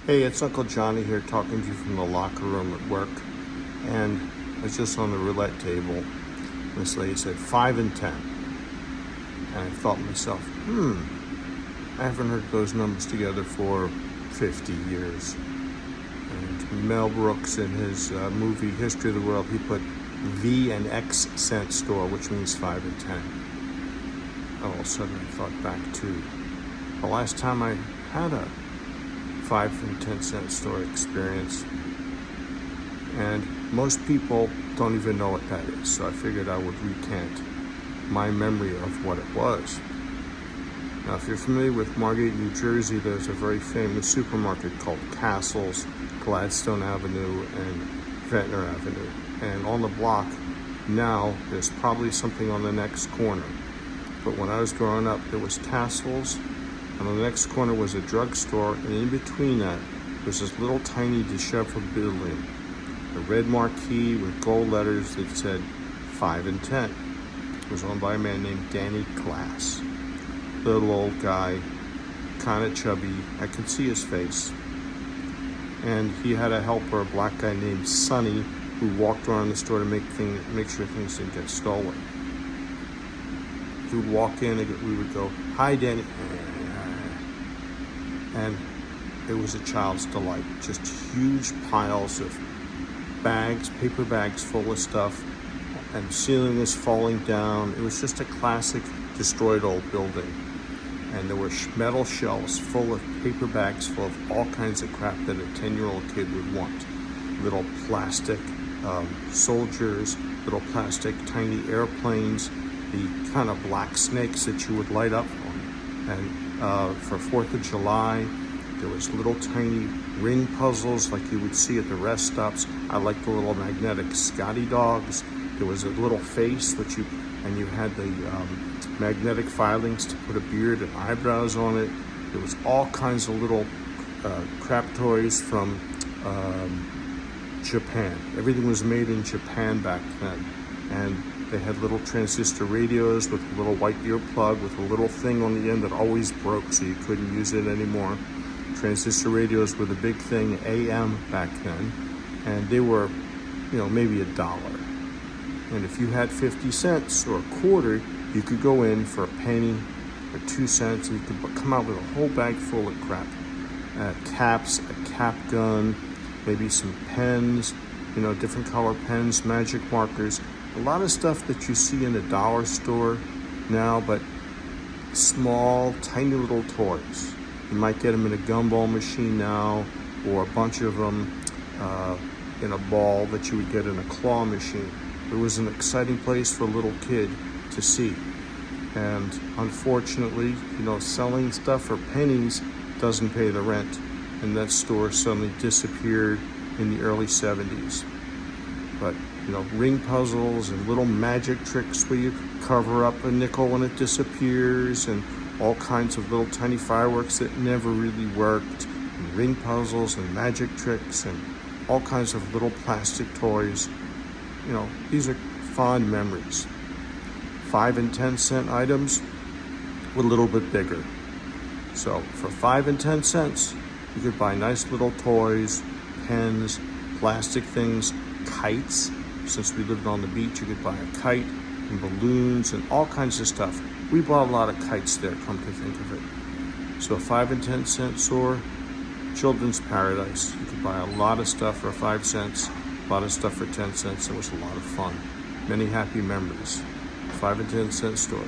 Hey, it's Uncle Johnny here talking to you from the locker room at work. And I was just on the roulette table. This lady said 5 and 10. And I thought to myself, I haven't heard those numbers together for 50 years. And Mel Brooks, in his movie History of the World, he put V and X cent store, which means 5 and 10. All of a sudden I thought back to the last time I had a 5 and 10 cent store experience, and most people don't even know what that is, so I figured I would recant my memory of what it was. Now, if you're familiar with Margate, New Jersey, there's a very famous supermarket called Castle's, Gladstone Avenue and Ventnor Avenue, and on the block now there's probably something on the next corner, but when I was growing up there was Castle's, and on the next corner was a drugstore, and in between that was this little tiny disheveled building, a red marquee with gold letters that said 5 and 10. It was owned by a man named Danny Glass. Little old guy, kind of chubby, I could see his face. And he had a helper, a black guy named Sonny, who walked around the store to make sure things didn't get stolen. He would walk in and we would go, "Hi, Danny." And it was a child's delight. Just huge piles of bags, paper bags full of stuff, and the ceiling was falling down. It was just a classic destroyed old building. And there were metal shelves full of paper bags full of all kinds of crap that a 10-year-old kid would want. Little plastic soldiers, little plastic tiny airplanes, the kind of black snakes that you would light up on. And for 4th of July, there was little tiny ring puzzles like you would see at the rest stops. I liked the little magnetic Scotty dogs. There was a little face and you had the magnetic filings to put a beard and eyebrows on it. There was all kinds of little crap toys from Japan. Everything was made in Japan back then. And they had little transistor radios with a little white earplug with a little thing on the end that always broke, so you couldn't use it anymore. Transistor radios were the big thing, AM back then, and they were, maybe $1. And if you had 50 cents or a quarter, you could go in for a penny or 2 cents, and you could come out with a whole bag full of crap. Caps, a cap gun, maybe some pens, different color pens, magic markers. A lot of stuff that you see in the dollar store now, but small, tiny little toys. You might get them in a gumball machine now, or a bunch of them in a ball that you would get in a claw machine. It was an exciting place for a little kid to see. And unfortunately, selling stuff for pennies doesn't pay the rent. And that store suddenly disappeared in the early 70s. But ring puzzles and little magic tricks where you cover up a nickel when it disappears, and all kinds of little tiny fireworks that never really worked, and ring puzzles and magic tricks and all kinds of little plastic toys. These are fond memories. 5 and 10 cent items were a little bit bigger. So for 5 and 10 cents, you could buy nice little toys, pens, plastic things, kites. Since we lived on the beach, you could buy a kite and balloons and all kinds of stuff. We bought a lot of kites there, come to think of it. So a 5 and 10 cent store, children's paradise. You could buy a lot of stuff for 5 cents, a lot of stuff for 10 cents. It was a lot of fun. Many happy memories. 5 and 10 cent store.